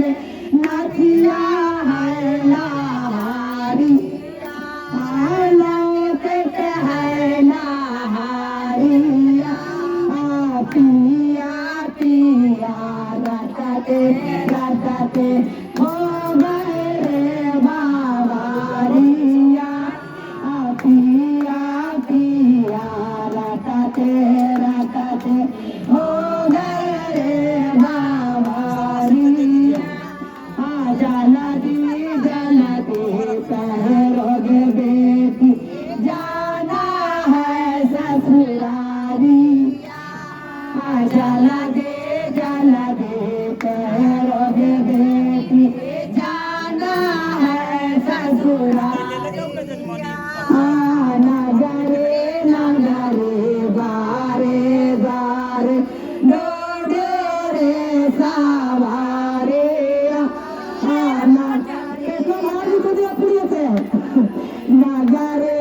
रे नाचिया है नारी लौकत है नारिया पिया पिया रटते रटते हो गए रे बाबारिया पिया पिया रटते रटते हो गए रे बाबारिया जलदी जलदी पहरोगे बेटी जाना है ससुरारी जलदी जलदी पहरोगे बेटी जाना है ससुरारी नगरे नगरे बारे बारे डोरे रे सवारे नगरे